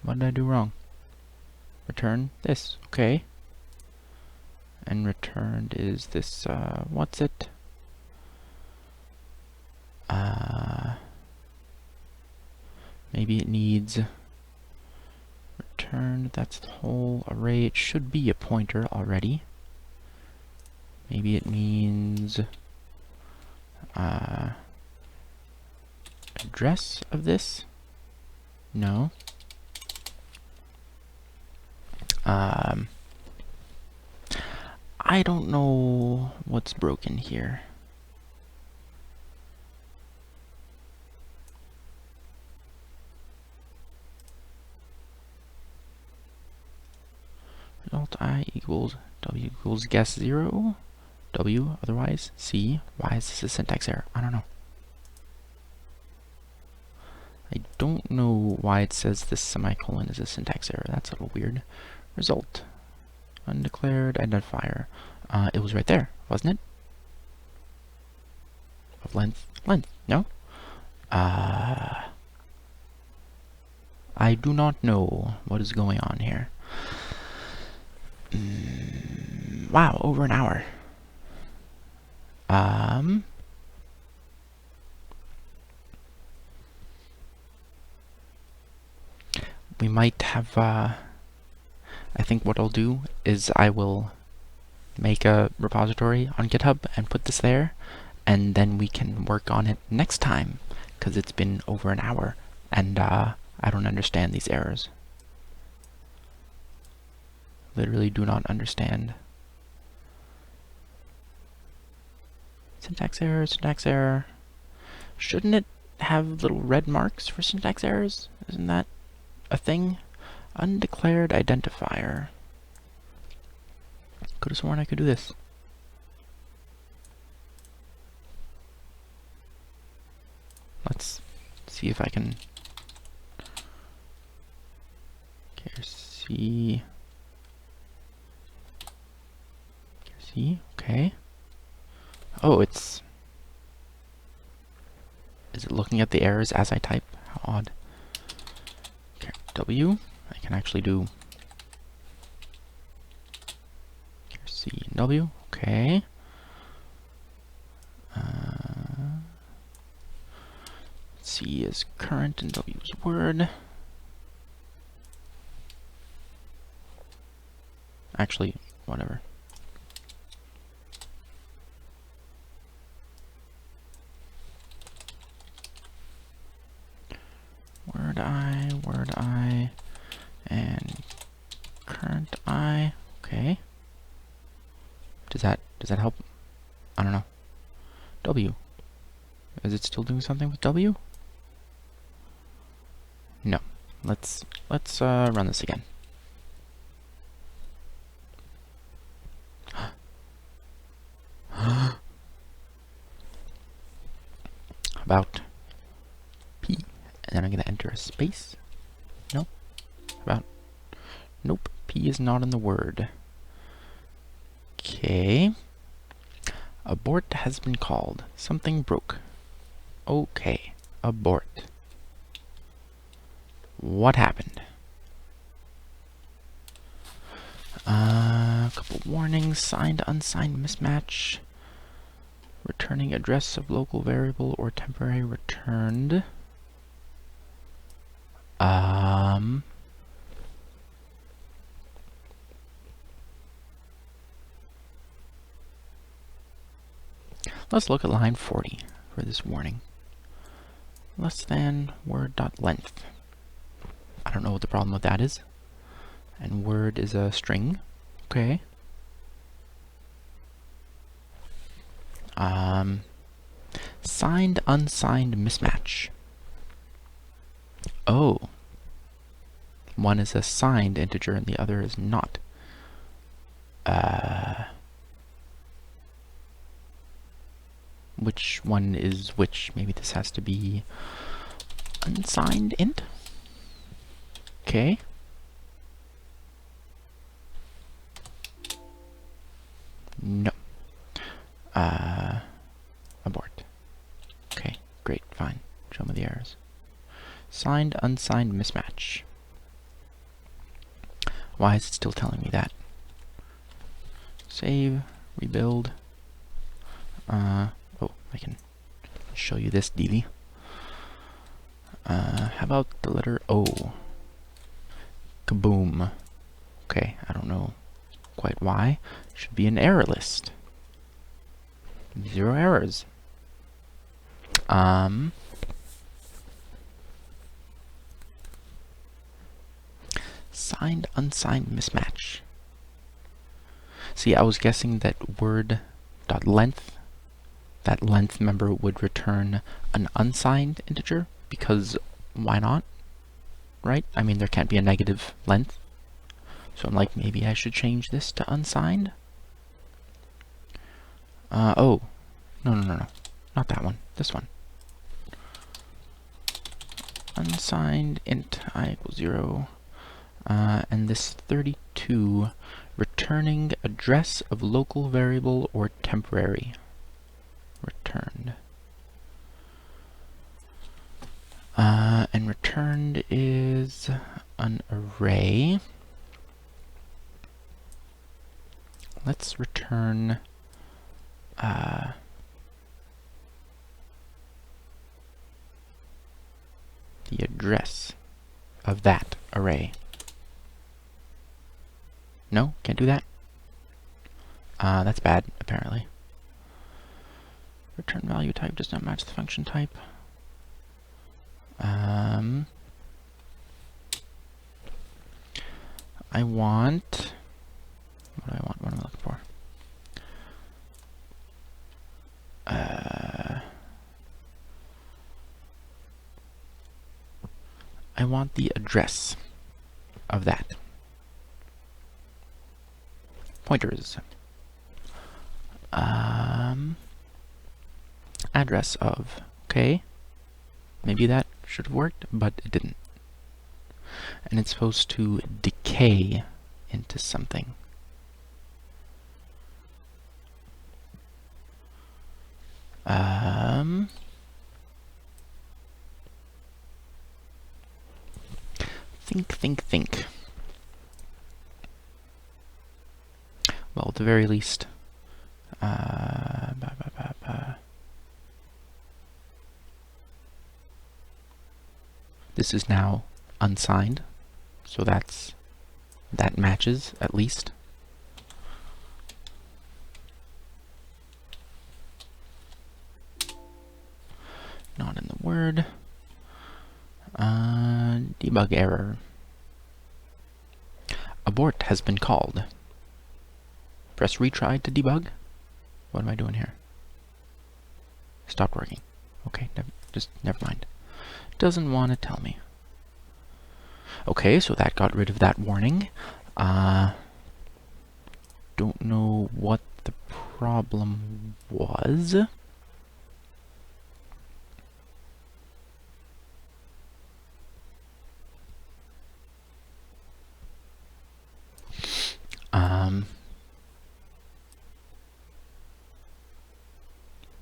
What did I do wrong? Return this, okay. And returned is this, what's it? Maybe it needs return, that's the whole array. It should be a pointer already. Maybe it means address of this? No. I don't know what's broken here. Result I equals W equals guess 0. W, otherwise C. Why is this a syntax error? I don't know. I don't know why it says this semicolon is a syntax error. That's a little weird. Result. Undeclared identifier. It was right there, wasn't it? Of length. Length. No? I do not know what is going on here. Wow, over an hour. We might have, I think what I'll do is I will make a repository on GitHub and put this there, and then we can work on it next time, because it's been over an hour, and I don't understand these errors. Literally do not understand. Syntax error, syntax error. Shouldn't it have little red marks for syntax errors? Isn't that a thing? Undeclared identifier. Could have sworn I could do this. Let's see if I can. See. Okay. Oh, it's. Is it looking at the errors as I type? How odd. Okay, W. I can actually do C and W. Okay. C is current and W is word. Actually, whatever. Word I, and current I. Okay. Does that help? I don't know. W. Is it still doing something with W? No. Let's run this again. About P, and then I'm going to enter a space. Nope. About. Nope. P is not in the word. Okay. Abort has been called. Something broke. Okay. Abort. What happened? A couple warnings. Signed, unsigned mismatch. Returning address of local variable or temporary returned. Let's look at line 40 for this warning. Less than word.length. I don't know what the problem with that is. And word is a string. Okay. Signed, unsigned mismatch. Oh. One is a signed integer and the other is not. Which one is which? Maybe this has to be unsigned int? Okay. No. Abort. Okay, great, fine. Show me the errors. Signed, unsigned mismatch. Why is it still telling me that? Save, rebuild. Oh, I can show you this, Deely. How about the letter O? Kaboom. Okay, I don't know quite why. Should be an error list. 0 errors. Signed, unsigned mismatch. See, I was guessing that word.length, that length member would return an unsigned integer, because why not? Right? I mean, there can't be a negative length. So I'm like, maybe I should change this to unsigned. Oh, no, not that one. This one. Unsigned int I equals 0. And this 32, returning address of local variable or temporary. Returned. And returned is an array. Let's return the address of that array. No, can't do that. That's bad, apparently. Return value type does not match the function type. I want... What do I want? What am I looking for? I want the address of that. Pointers. Address of. Okay. Maybe that should have worked, but it didn't. And it's supposed to decay into something. Think. Well, at the very least, this is now unsigned, so that matches at least. Not in the word. Debug error. Abort has been called. Press retry to debug. What am I doing here? Stopped working. Okay, never mind. Doesn't want to tell me. Okay, so that got rid of that warning. Don't know what the problem was.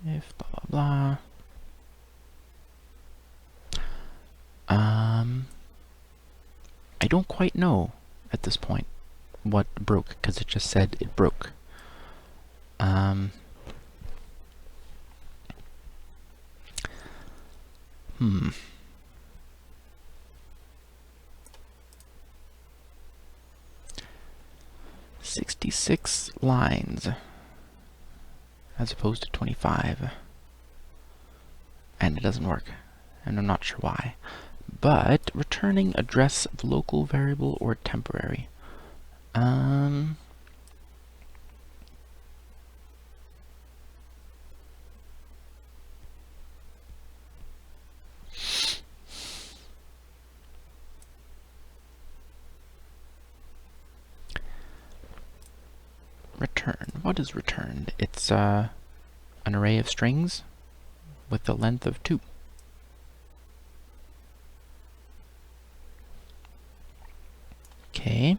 If blah blah blah. I don't quite know at this point what broke, because it just said it broke. 66 lines as opposed to 25. And it doesn't work. And I'm not sure why. But returning address of local variable or temporary. Return. What is returned? It's an array of strings with the length of 2. Okay.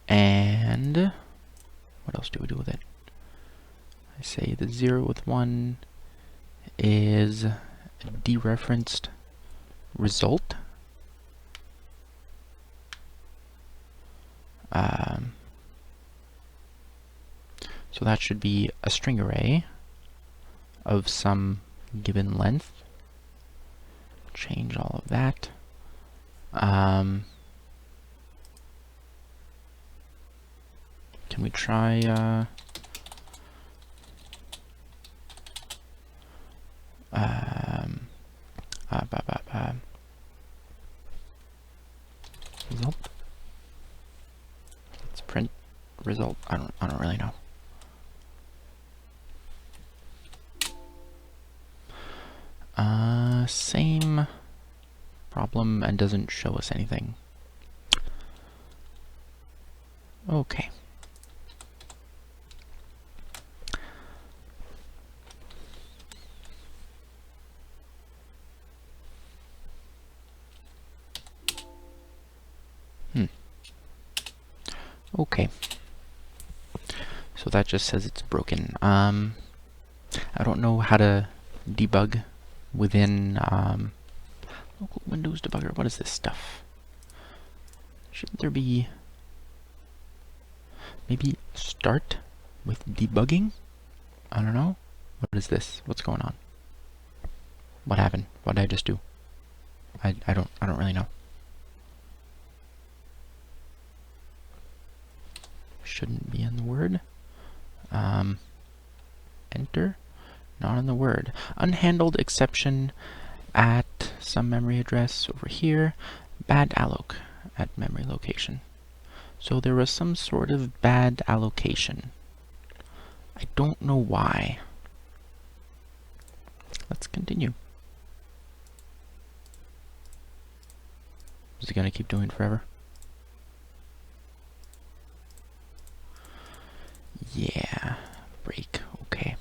And what else do we do with it? I say the 0 with 1 is a dereferenced result. So that should be a string array of some given length. Change all of that. Can we try result? Let's print result. I don't really know. Same problem and doesn't show us anything. Okay. Okay. So that just says it's broken. I don't know how to debug within local Windows debugger. What is this stuff? Shouldn't there be maybe start with debugging? I don't know. What is this? What's going on? What happened? What did I just do? I don't really know. Shouldn't be in the word. Enter. Not in the word. Unhandled exception at some memory address over here. Bad alloc at memory location. So there was some sort of bad allocation. I don't know why. Let's continue. Is it going to keep doing it forever? Yeah. Break. Okay.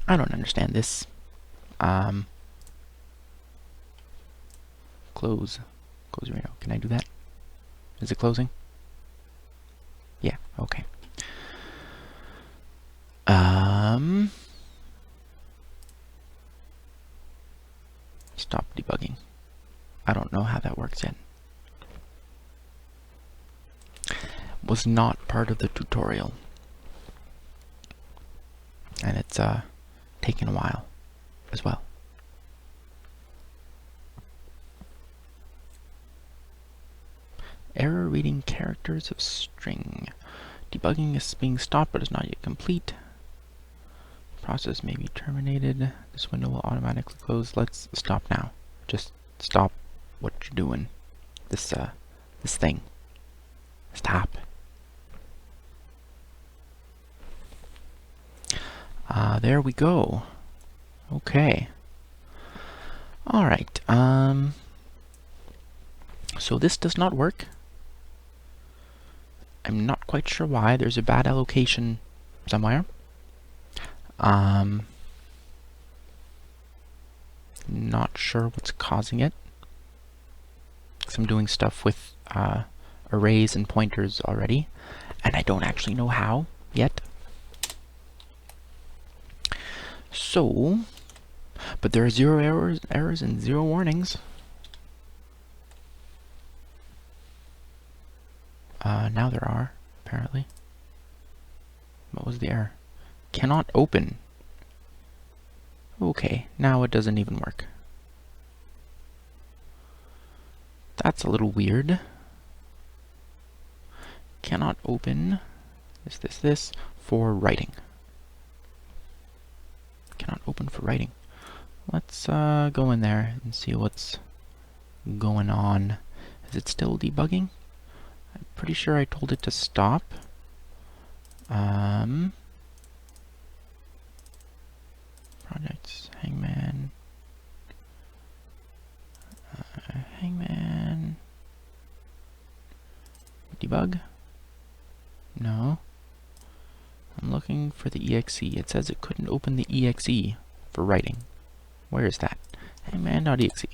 I don't understand this. Close. Close your window. Can I do that? Is it closing? Yeah. Okay. Stop debugging. I don't know how that works yet. Was not part of the tutorial. And it's taken a while as well. Error reading characters of string. Debugging is being stopped but is not yet complete. Process may be terminated. This window will automatically close. Let's stop now. Just stop what you're doing. This thing. Stop. There we go. Okay. Alright. So this does not work. I'm not quite sure why. There's a bad allocation somewhere. Not sure what's causing it. 'Cause I'm doing stuff with arrays and pointers already, and I don't actually know how yet. So, but there are 0 errors and 0 warnings. Now there are, apparently. What was the error? Cannot open. Okay, now it doesn't even work. That's a little weird. Cannot open this for writing. Cannot open for writing. Let's go in there and see what's going on. Is it still debugging? I'm pretty sure I told it to stop. Projects, Hangman. Hangman. Debug? No. I'm looking for the exe. It says it couldn't open the exe for writing. Where is that? Hangman.exe.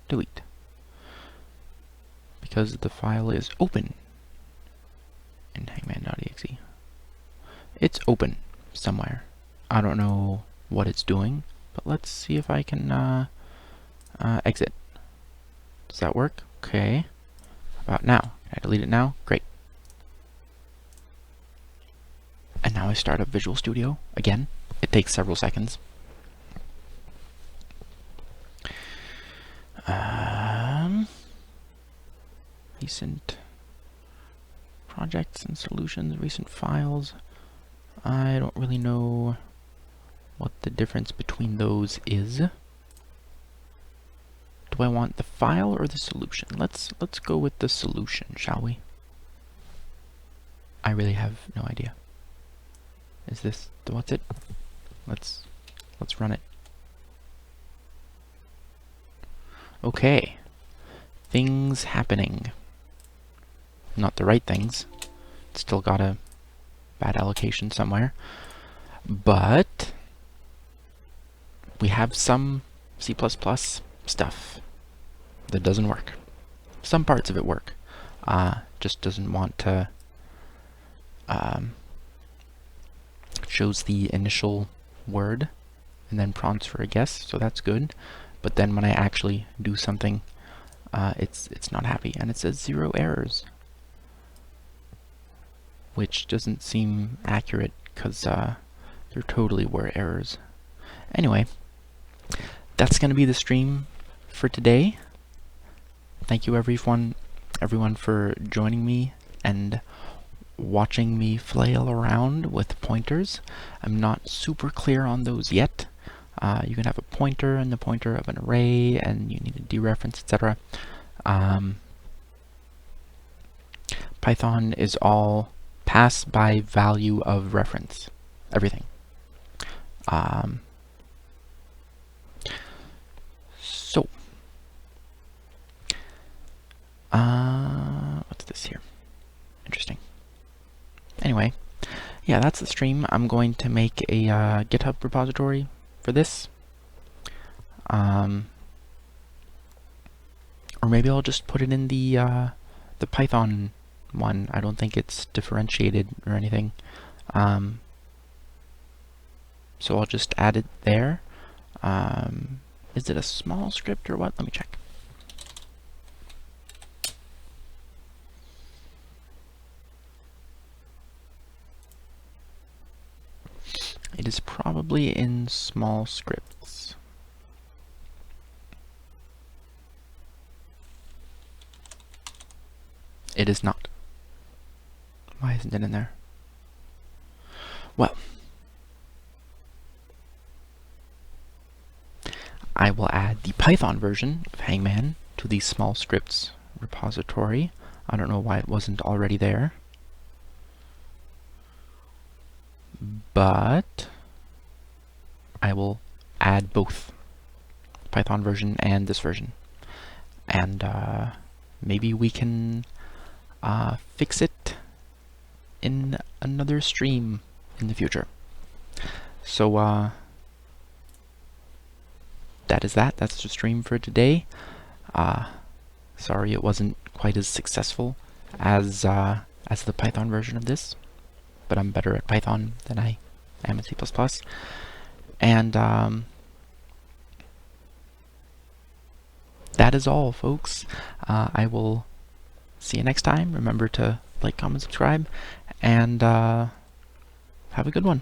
Delete. Because the file is open in hangman.exe. It's open somewhere. I don't know what it's doing, but let's see if I can exit. Does that work? Okay. How about now? Can I delete it now? Great. And now I start up Visual Studio again. It takes several seconds. Recent projects and solutions, recent files. I don't really know what the difference between those is. Do I want the file or the solution? Let's go with the solution, shall we? I really have no idea. Is this what's it? Let's run it. Okay. Things happening. Not the right things. Still got a bad allocation somewhere. But we have some C++ stuff that doesn't work. Some parts of it work. Just doesn't want to shows the initial word and then prompts for a guess, so that's good. But then when I actually do something, it's not happy, and it says 0 errors, which doesn't seem accurate because there totally were errors. Anyway, that's going to be the stream for today. Thank you everyone for joining me and watching me flail around with pointers. I'm not super clear on those yet. You can have a pointer and the pointer of an array, and you need a dereference, etc. Python is all pass by value of reference. Everything. So, what's this here? Interesting. Anyway, yeah, that's the stream. I'm going to make a GitHub repository for this. Or maybe I'll just put it in the Python one. I don't think it's differentiated or anything. So I'll just add it there. Is it a small script or what? Let me check. It is probably in small scripts. It is not. Why isn't it in there? Well, I will add the Python version of Hangman to the small scripts repository. I don't know why it wasn't already there. But I will add both Python version and this version. And maybe we can fix it in another stream in the future. So that is that. That's the stream for today. Sorry it wasn't quite as successful as the Python version of this, but I'm better at Python than I am at C++. And that is all, folks. I will see you next time. Remember to like, comment, subscribe, and have a good one.